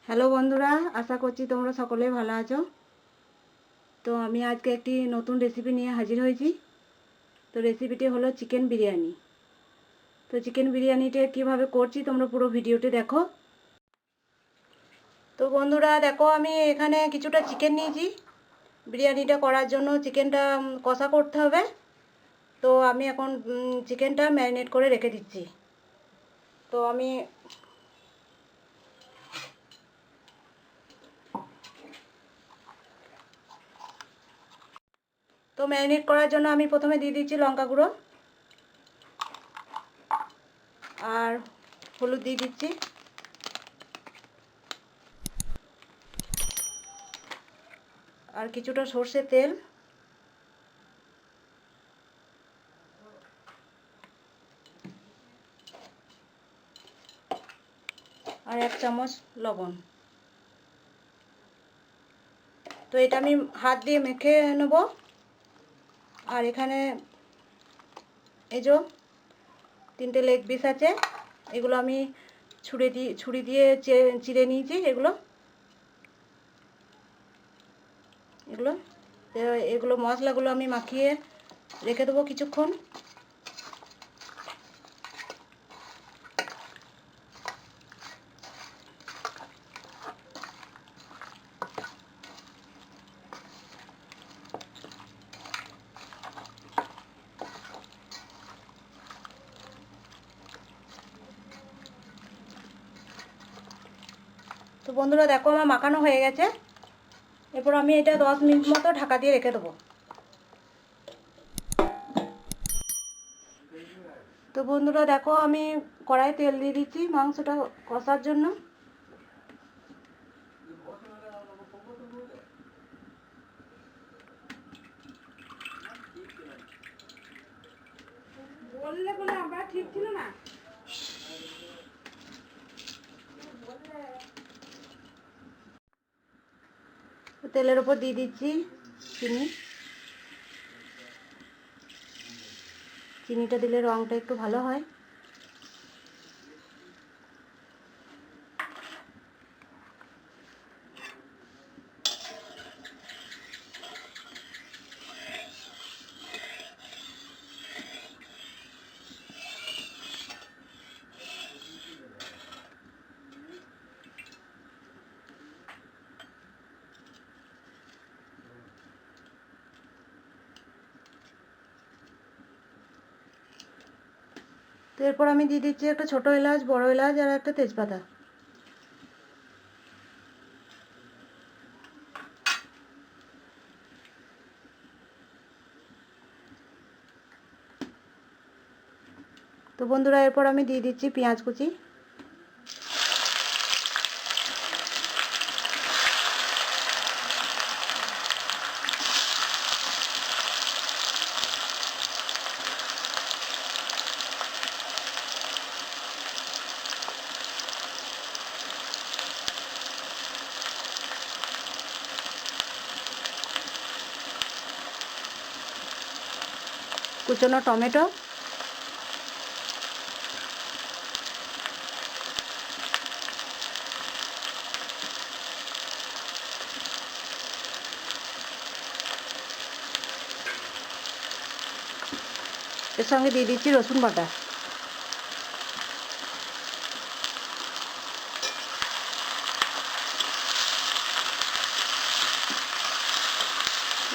Hello বন্ধুরা, আশা করছি তোমরা সকলেই ভালো আছো। তো আমি আজকে একটি নতুন রেসিপি নিয়ে হাজির হয়েছি। তো রেসিপিটি হলো চিকেন বিরিয়ানি। তো চিকেন বিরিয়ানিটা কিভাবে করছি তোমরা পুরো ভিডিওটি দেখো। তো বন্ধুরা দেখো, আমি এখানে কিছুটা চিকেন নিয়েছি। বিরিয়ানিটা করার জন্য চিকেনটা কষা করতে হবে। তো আমি এখন চিকেনটা ম্যারিনেট করে রেখে দিচ্ছি। তো আমি ম্যারিনেট করার জন্য আমি প্রথমে দিয়ে দিচ্ছি লঙ্কা গুঁড়ো আর হলুদ দিয়ে দিচ্ছি। আর কিছুটা সর্ষের তেল, আর 1 চামচ লবণ। তো এটা আমি হাত দিয়ে মেখে নেব। আর এখানে এই যে 3টে লেগ পিস আছে, এগুলো আমি ছুরি দিয়ে চিড়ে নিয়েছি। এগুলো মশলাগুলো আমি মাখিয়ে রেখে দেবো কিছুক্ষণ। তো বন্ধুরা দেখো, আমার মাখানো হয়ে গেছে। এরপর আমি এটা 10 মিনিট মতো ঢাকা দিয়ে রেখে দেবো। তো বন্ধুরা দেখো, আমি কড়াই তেল দিয়ে দিচ্ছি মাংসটা কষার জন্য। ঠিক ছিল না। তেলের উপর দিয়ে দিচ্ছি চিনিটা দিলে রঙটা একটু ভালো হয়। তো এরপর আমি দিয়ে দিচ্ছি একটা ছোটো এলাচ, বড় এলাচ আর একটা তেজপাতা। তো বন্ধুরা এরপর আমি দিয়ে দিচ্ছি পেঁয়াজ কুচি। কুচনো টমেটো, এর সঙ্গে দিয়ে দিচ্ছি রসুন বাটা।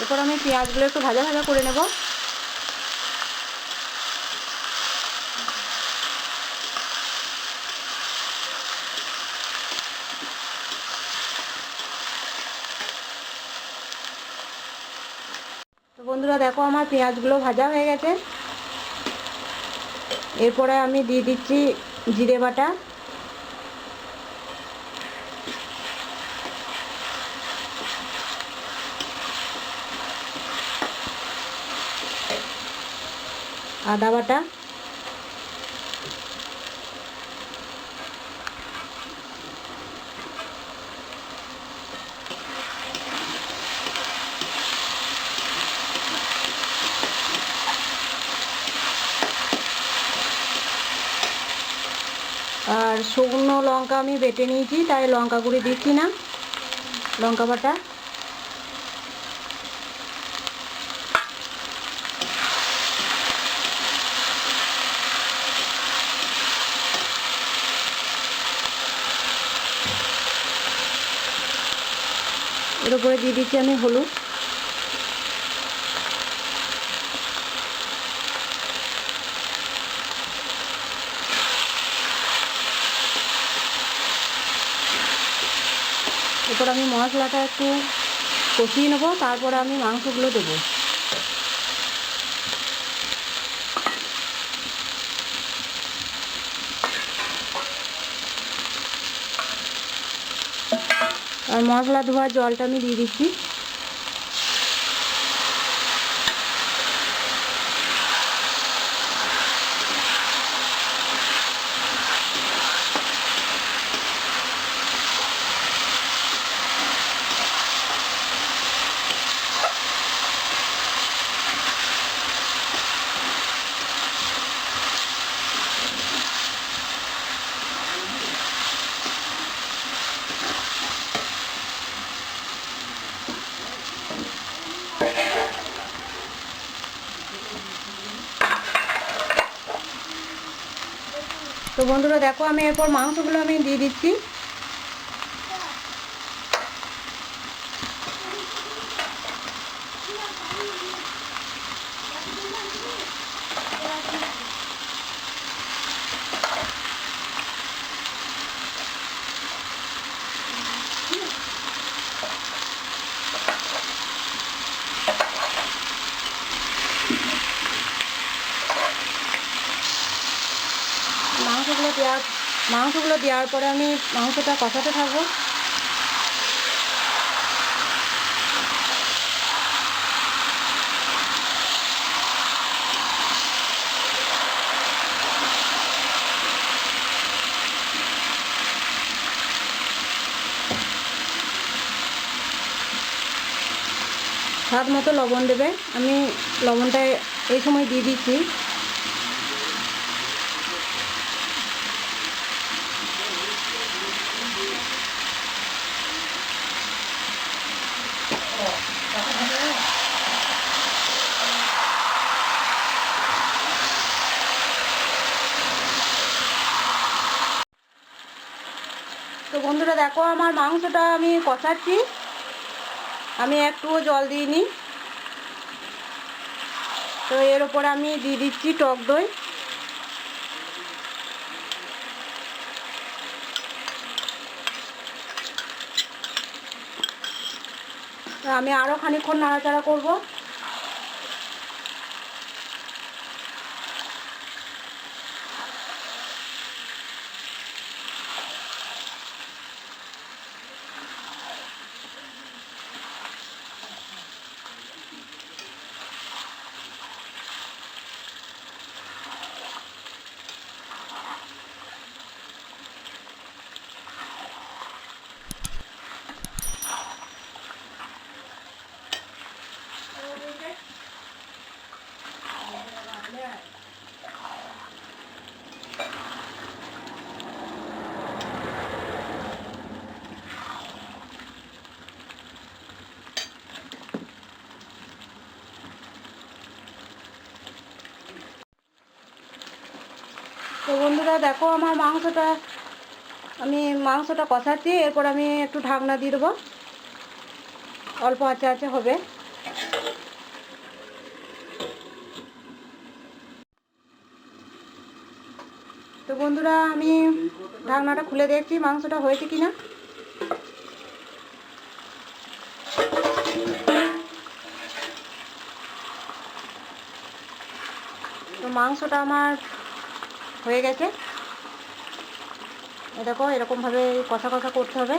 এরপর আমি পেঁয়াজগুলো একটু ভাজা ভাজা করে নেব। তো বন্ধুরা দেখো, আমার পেঁয়াজগুলো ভাজা হয়ে গেছে। এরপরে আমি দিয়ে দিচ্ছি জিরে বাটা, আদা বাটা, আর শুকনো লঙ্কা আমি বেটে নিয়েছি, তাই লঙ্কা গুঁড়ি দিচ্ছি না, লঙ্কা বাটা। এর উপরে দিয়ে দিচ্ছি আমি হলুদ। এরপর আমি মশলাটা একটু কষিয়ে নেবো, তারপরে আমি মাংসগুলো দেবো। আর মশলা ধোয়ার জলটা আমি দিয়ে দিচ্ছি। তো বন্ধুরা দেখো, আমি এরপর মাংসগুলো আমি দিয়ে দিচ্ছি। মাংসগুলো দেওয়ার পরে আমি মাংসটা কষাতে থাকবো। স্বাদ মতো লবণ দেবে, আমি লবণটা এই সময় দিয়ে দিচ্ছি। তো বন্ধুরা দেখো, আমার মাংসটা আমি কষাচ্ছি, আমি একটুও জল দিইনি। তো এর ওপরে আমি দিয়ে দিচ্ছি টক দই। তো আমি আরও খানিকক্ষণ নাড়াচাড়া করব। তো বন্ধুরা দেখো, আমার মাংসটা কষাচ্ছি, এরপর আমি একটু ঢাকনা দিয়ে দেবো, অল্প আঁচে আঁচে হবে। তো বন্ধুরা আমি ঢাকনাটা খুলে দেখছি মাংসটা হয়েছে কিনা। তো মাংসটা আমার হয়ে গেছে। দেখো, এরকমভাবে কষা কষা করতে হবে।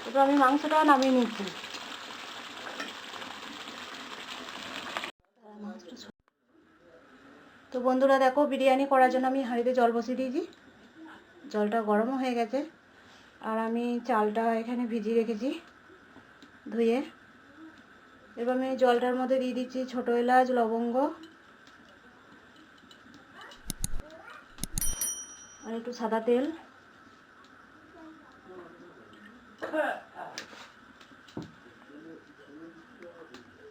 এবার আমি মাংসটা নামিয়ে নিচ্ছি। তো বন্ধুরা দেখো, বিরিয়ানি করার জন্য আমি হাঁড়িতে জল বসিয়ে দিয়েছি, জলটা গরমও হয়ে গেছে। আর আমি চালটা এখানে ভিজিয়ে রেখেছি ধুয়ে। এবার আমি জলটার মধ্যে দিয়ে দিচ্ছি ছোটো এলাচ, লবঙ্গ আর একটু সাদা তেল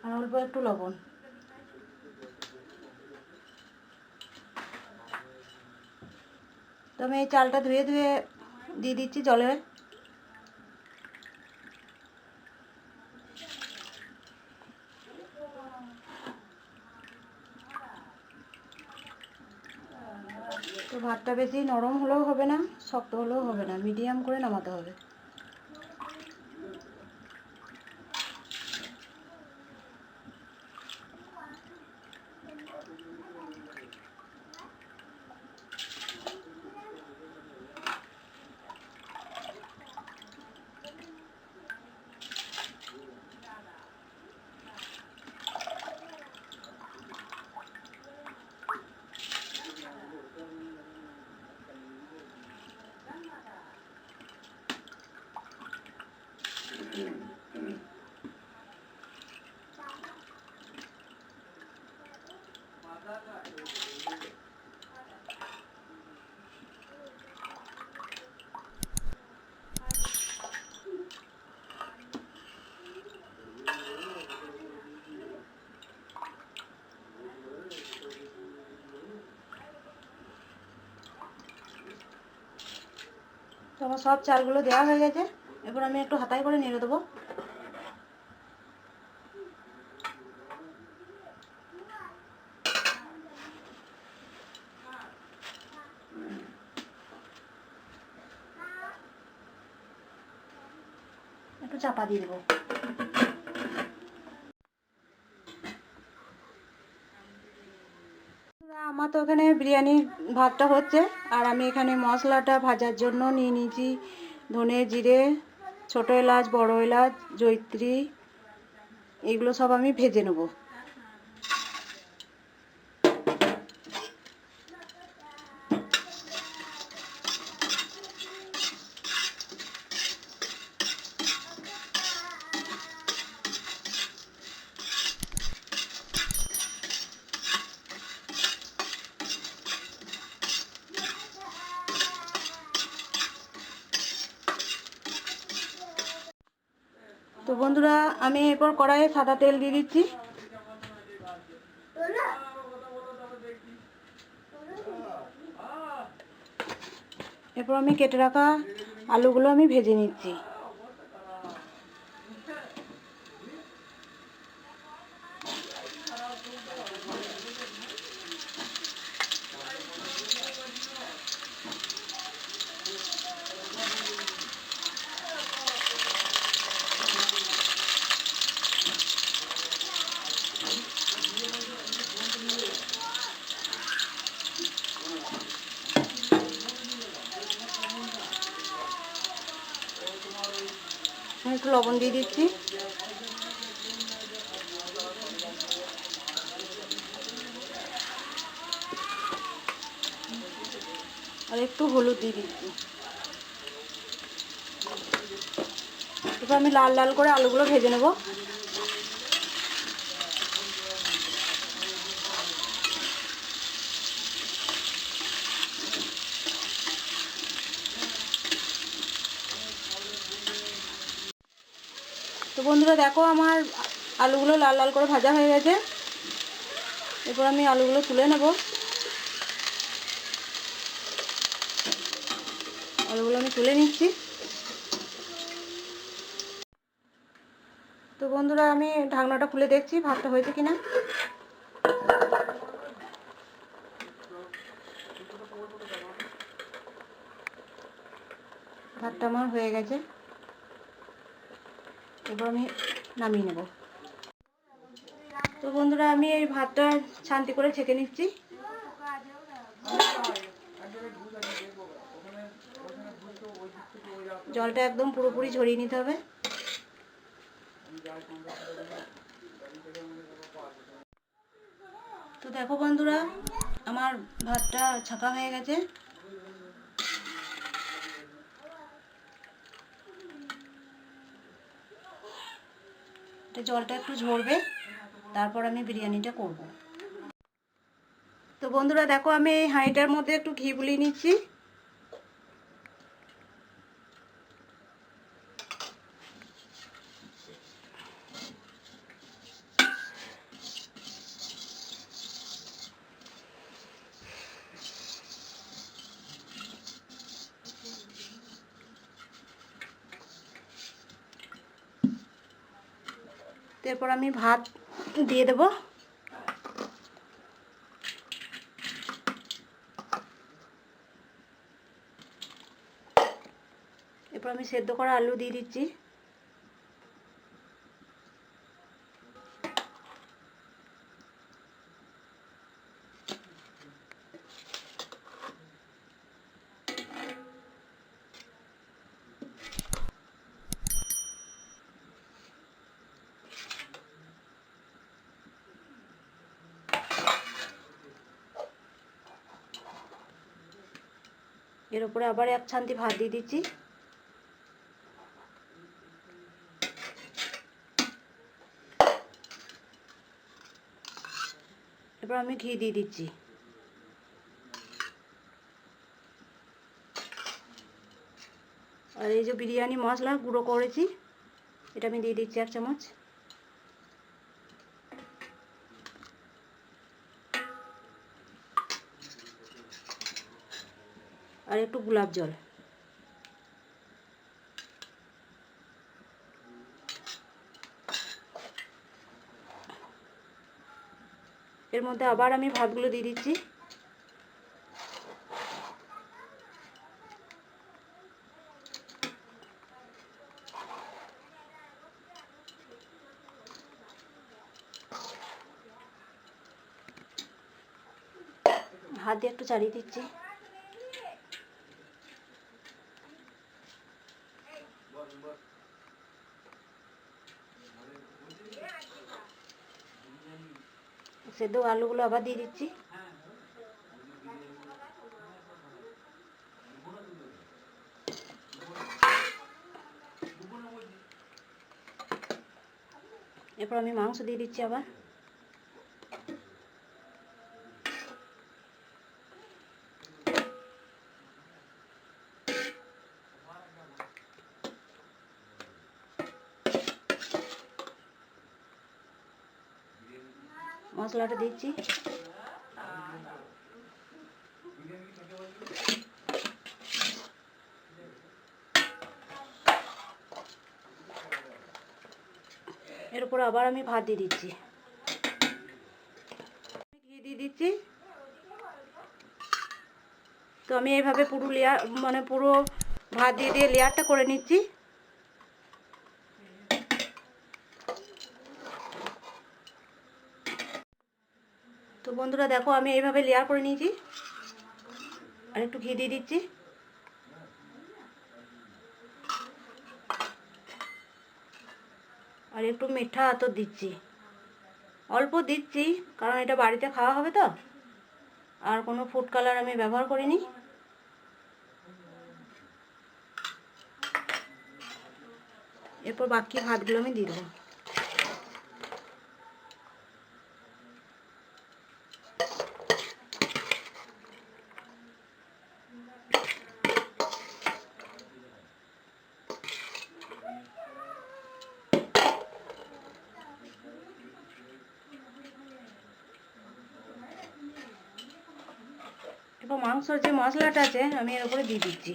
আর অল্প একটু লবণ। তো আমি এই চালটা ধুয়ে ধুয়ে দিয়ে দিচ্ছি জলে। তো ভাতটা বেশি নরম হলেও হবে না, শক্ত হলেও হবে না, মিডিয়াম করে নামাতে হবে। তো আমার সব চালগুলো দেওয়া হয়ে গেছে, এবার আমি একটু হাতায় করে নেড়ে দেবো। একটু চাপা দিয়ে দেবো। আমার তো এখানে বিরিয়ানির ভাতটা হচ্ছে, আর আমি এখানে মশলাটা ভাজার জন্য নিয়ে নিয়েছি ধনে, জিরে, ছোটো এলাচ, বড় এলাচ, জয়িত্রী, এগুলো সব আমি ভেজে নেব। তো বন্ধুরা, আমি এরপর কড়াইয়ে সাদা তেল দিয়ে দিচ্ছি। এরপর আমি কেটে রাখা আলুগুলো আমি ভেজে নিচ্ছি। আমি একটু লবণ দিয়ে দিচ্ছি। আর একটু হলুদ দিয়ে দিচ্ছি। এবার আমি লাল লাল করে আলুগুলো ভেজে নেব। তো বন্ধুরা দেখো, আমার আলুগুলো লাল লাল করে ভাজা হয়ে গেছে। এরপর আমি আলুগুলো তুলে নেব। আলুগুলো আমি তুলে নিচ্ছি। তো বন্ধুরা, আমি ঢাকনাটা খুলে দেখছি ভাতটা হয়েছে কিনা। ভাতটা আমার হয়ে গেছে। এবার আমি নামিয়ে নেব। তো বন্ধুরা, আমি এই ভাতটা শান্তি করে ছেঁকে নিচ্ছি। জলটা একদম পুরোপুরি ঝরিয়ে নিতে হবে। তো দেখো বন্ধুরা, আমার ভাতটা ছাকা হয়ে গেছে। জলটা একটু ঝরবে, তারপর আমি বিরিয়ানিটা করব। তো বন্ধুরা দেখো, আমি এই হাঁড়িটার মধ্যে একটু ঘি বুলিয়ে নিচ্ছি। এরপর আমি ভাত দিয়ে দেব। এরপর আমি সেদ্ধ করা আলু দিয়ে দিচ্ছি। এর উপরে আবার এক ছান্তি ভাত দিয়ে দিচ্ছি। এরপর আমি ঘি দিয়ে দিচ্ছি। আর এই যে বিরিয়ানি মশলা গুঁড়ো করেছি, এটা আমি দিয়ে দিচ্ছি 1 চামচ। আর একটু গোলাপ জল। এর মধ্যে আবার আমি ভাতগুলো দিয়ে দিচ্ছি। হাত দিয়ে একটু চাড়িয়ে দিচ্ছি। সেদ্ধ আলুগুলো আবার দিয়ে দিচ্ছি। এরপর আমি মাংস দিয়ে দিচ্ছি আবার। মশলাটা দিচ্ছি। এর উপর আবার আমি ভাত দিয়ে দিচ্ছি। ঘি দিয়ে দিচ্ছি। তো আমি এইভাবে পুরো লেয়ার, মানে পুরো ভাত দিয়ে দিয়ে লেয়ারটা করে নিচ্ছি। তো বন্ধুরা দেখো, আমি এইভাবে লেয়ার করে নিয়েছি। আর একটু ঘি দিয়ে দিচ্ছি। আর একটু মিঠা আতর দিচ্ছি, অল্প দিচ্ছি, কারণ এটা বাড়িতে খাওয়া হবে তো। আর কোনো ফুড কালার আমি ব্যবহার করিনি। এরপর বাকি ভাতগুলো আমি দিয়ে দেবো। এরপর মাংসর যে মশলাটা আছে আমি এর উপরে দিয়ে দিচ্ছি।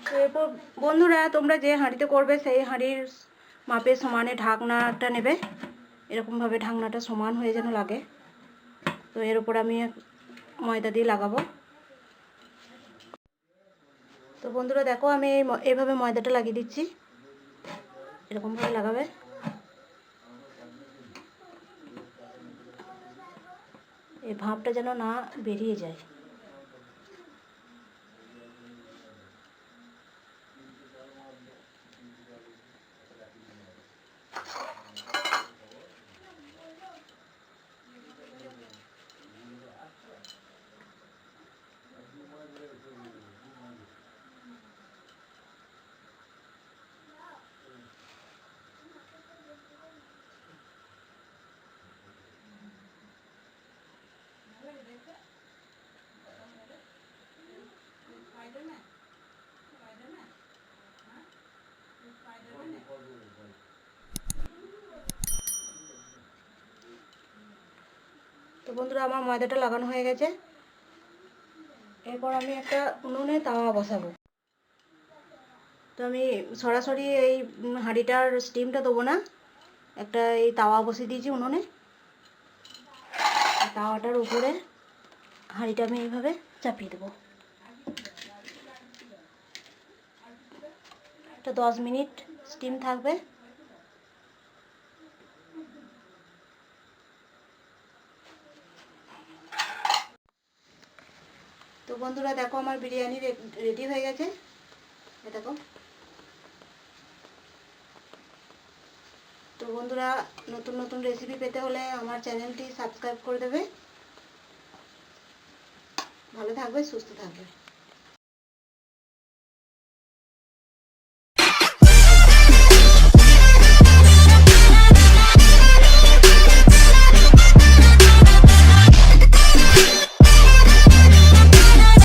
তো এরপর বন্ধুরা, তোমরা যে হাঁড়িতে করবে সেই হাঁড়ির মাপের সমানে ঢাকনাটা নেবে। এরকমভাবে ঢাকনাটা সমান হয়ে যেন লাগে। তো এর উপর আমি ময়দা দিয়ে লাগাবো। তো বন্ধুরা দেখো, আমি এইভাবে ময়দাটা লাগিয়ে দিচ্ছি। এরকমভাবে লাগাবে। এই ভাঁপটা যেন না বেরিয়ে যায়। তো বন্ধুরা আমার ময়দাটা লাগানো হয়ে গেছে। এরপর আমি একটা উনুনে তাওয়া বসাবো। তো আমি সরাসরি এই হাঁড়িটার স্টিমটা দেবো না, একটা এই তাওয়া বসিয়ে দিয়েছি উনুনে। তাওয়াটার উপরে হাঁড়িটা আমি এইভাবে চাপিয়ে দেবো। এটা 10 মিনিট স্টিম থাকবে। তো বন্ধুরা দেখো আমার বিরিয়ানি রেডি হয়ে গেছে। দেখো। তো বন্ধুরা নতুন নতুন রেসিপি পেতে হলে আমার চ্যানেলটি সাবস্ক্রাইব করে দেবে। ভালো থাকবে, সুস্থ থাকবে।